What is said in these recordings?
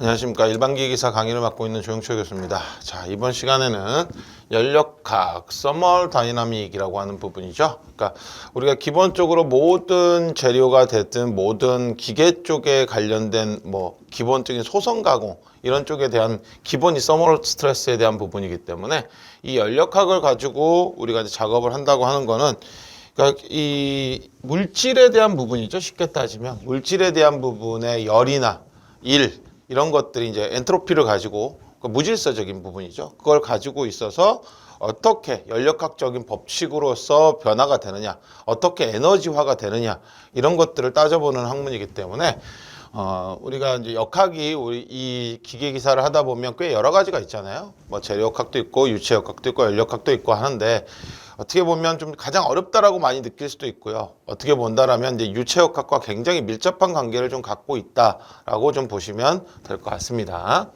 안녕하십니까. 일반기기사 강의를 맡고 있는 조영철 교수입니다. 자, 이번 시간에는 연력학, 서멀 다이나믹이라고 하는 부분이죠. 그러니까 우리가 기본적으로 모든 재료가 됐든 모든 기계 쪽에 관련된 기본적인 소성 가공 이런 쪽에 대한 기본이 서멀 스트레스에 대한 부분이기 때문에 이 연력학을 가지고 우리가 이제 작업을 한다고 하는 거는 그러니까 이 물질에 대한 부분이죠. 쉽게 따지면 물질에 대한 부분의 열이나 이런 것들이 이제 엔트로피를 가지고 무질서적인 부분이죠. 그걸 가지고 있어서 어떻게 연력학적인 법칙으로서 변화가 되느냐, 어떻게 에너지화가 되느냐 이런 것들을 따져보는 학문이기 때문에 우리가 이제 역학이 우리 이 기계 기사를 하다 보면 꽤 여러 가지가 있잖아요. 뭐 재료역학도 있고 유체역학도 있고 연력학도 있고 하는데 어떻게 보면 좀 가장 어렵다라고 많이 느낄 수도 있고요. 어떻게 본다라면 이제 유체역학과 굉장히 밀접한 관계를 좀 갖고 있다라고 좀 보시면 될 것 같습니다.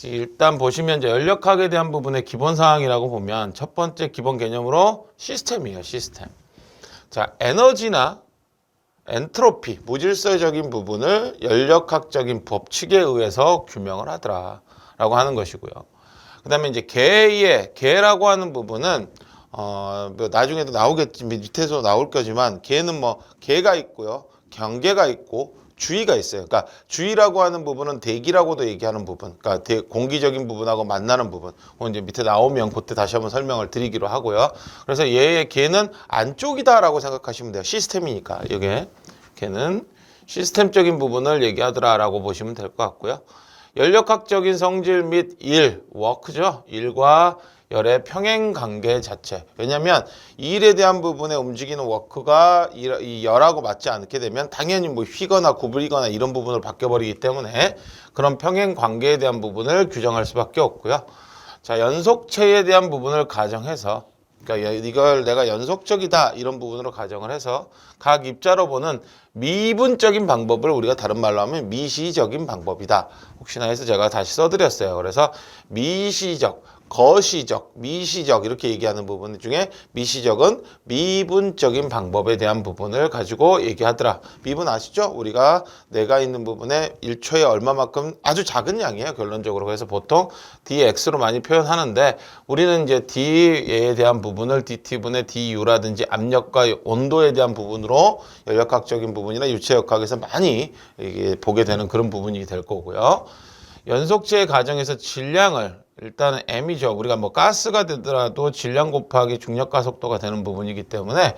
일단 보시면 이제 연력학에 대한 부분의 기본 사항이라고 보면 첫 번째 기본 개념으로 시스템이에요. 시스템. 자, 에너지나 엔트로피, 무질서적인 부분을 연력학적인 법칙에 의해서 규명을 하더라라고 하는 것이고요. 그 다음에 이제 계라고 하는 부분은 나중에도 나오겠지, 밑에서 나올 거지만 계는 계가 있고요, 경계가 있고 주위가 있어요. 그러니까 주위라고 하는 부분은 대기라고도 얘기하는 부분, 그러니까 공기적인 부분하고 만나는 부분. 이제 밑에 나오면 그때 다시 한번 설명을 드리기로 하고요. 그래서 얘의 계는 안쪽이다라고 생각하시면 돼요. 시스템이니까 이게 걔는 시스템적인 부분을 얘기하더라라고 보시면 될 것 같고요. 연력학적인 성질 및 워크죠. 일과 열의 평행 관계 자체. 왜냐하면 이 일에 대한 부분에 움직이는 워크가 이 열하고 맞지 않게 되면 당연히 휘거나 구부리거나 이런 부분을 바뀌어버리기 때문에 그런 평행 관계에 대한 부분을 규정할 수밖에 없고요. 자, 연속체에 대한 부분을 가정해서 그러니까 이걸 내가 연속적이다 이런 부분으로 가정을 해서 각 입자로 보는 미분적인 방법을 우리가 다른 말로 하면 미시적인 방법이다. 혹시나 해서 제가 다시 써드렸어요. 그래서 미시적, 거시적, 미시적 이렇게 얘기하는 부분 중에 미시적은 미분적인 방법에 대한 부분을 가지고 얘기하더라. 미분 아시죠? 우리가 내가 있는 부분에 1초에 얼마만큼 아주 작은 양이에요. 결론적으로. 그래서 보통 dx로 많이 표현하는데 우리는 이제 d에 대한 부분을 dt분의 du라든지 압력과 온도에 대한 부분으로 연력학적인 부분이나 유체역학에서 많이 보게 되는 그런 부분이 될 거고요. 연속체의 과정에서 질량을 일단 m이죠. 우리가 가스가 되더라도 질량 곱하기 중력 가속도가 되는 부분이기 때문에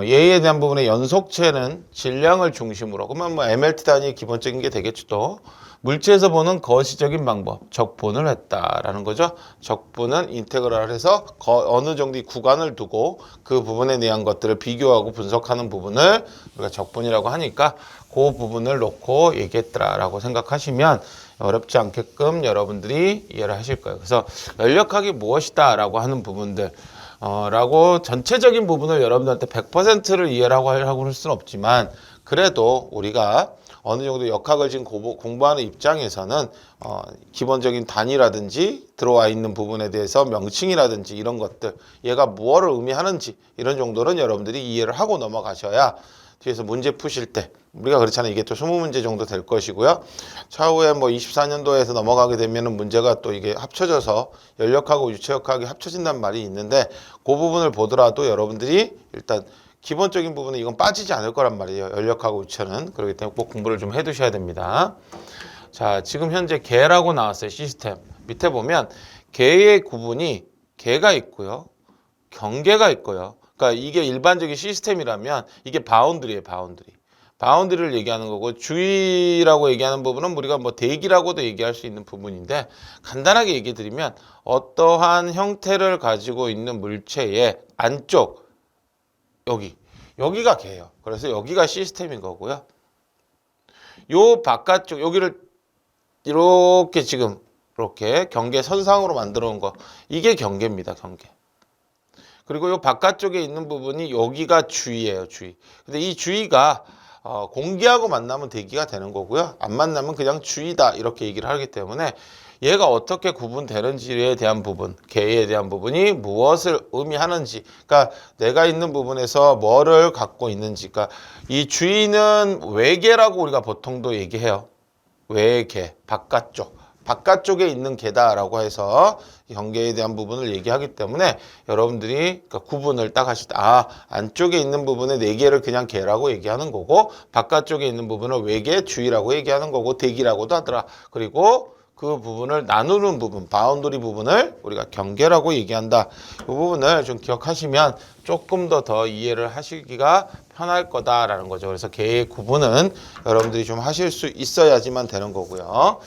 얘에 대한 부분의 연속체는 질량을 중심으로 그러면 mLT 단위 기본적인 게 되겠죠. 또 물질에서 보는 거시적인 방법 적분을 했다라는 거죠. 적분은 인테그랄 해서 어느 정도의 구간을 두고 그 부분에 대한 것들을 비교하고 분석하는 부분을 우리가 적분이라고 하니까 그 부분을 놓고 얘기했더라라고 생각하시면 어렵지 않게끔 여러분들이 이해를 하실 거예요. 그래서 연력학이 무엇이다 라고 하는 부분들 라고 전체적인 부분을 여러분들한테 100%를 이해를 하고 할 수는 없지만 그래도 우리가 어느 정도 역학을 지금 공부하는 입장에서는 기본적인 단위라든지 들어와 있는 부분에 대해서 명칭이라든지 이런 것들 얘가 무엇을 의미하는지 이런 정도는 여러분들이 이해를 하고 넘어가셔야 뒤에서 문제 푸실 때 우리가 그렇잖아요. 이게 또 20문제 정도 될 것이고요. 차후에 24년도에서 넘어가게 되면은 문제가 또 이게 합쳐져서 연력하고 유체역학이 합쳐진다는 말이 있는데 그 부분을 보더라도 여러분들이 일단 기본적인 부분은 이건 빠지지 않을 거란 말이에요. 연력하고 유체는. 그렇기 때문에 꼭 공부를 좀 해두셔야 됩니다. 자, 지금 현재 계라고 나왔어요. 시스템. 밑에 보면 계의 구분이 계가 있고요. 경계가 있고요. 그러니까 이게 일반적인 시스템이라면 이게 바운드리예요. 바운드리를 얘기하는 거고 주의라고 얘기하는 부분은 우리가 대기라고도 얘기할 수 있는 부분인데 간단하게 얘기 드리면 어떠한 형태를 가지고 있는 물체의 안쪽 여기가 개예요. 그래서 여기가 시스템인 거고요. 요 바깥쪽 여기를 이렇게 지금 이렇게 경계 선상으로 만들어 놓은 거 이게 경계입니다. 경계. 그리고 요 바깥쪽에 있는 부분이 여기가 주위예요. 주위. 근데 이 주위가 공기하고 만나면 대기가 되는 거고요. 안 만나면 그냥 주위다 이렇게 얘기를 하기 때문에 얘가 어떻게 구분되는지에 대한 부분, 계에 대한 부분이 무엇을 의미하는지, 그러니까 내가 있는 부분에서 뭐를 갖고 있는지, 그러니까 이 주위는 외계라고 우리가 보통도 얘기해요. 외계, 바깥쪽에 있는 개다라고 해서 경계에 대한 부분을 얘기하기 때문에 여러분들이 그러니까 구분을 딱 하실 때 안쪽에 있는 부분에 네 개를 그냥 개라고 얘기하는 거고 바깥쪽에 있는 부분을 외계, 주위라고 얘기하는 거고 대기라고도 하더라. 그리고 그 부분을 나누는 부분, 바운더리 부분을 우리가 경계라고 얘기한다. 이 부분을 좀 기억하시면 조금 더 이해를 하시기가 편할 거다라는 거죠. 그래서 개의 구분은 여러분들이 좀 하실 수 있어야지만 되는 거고요.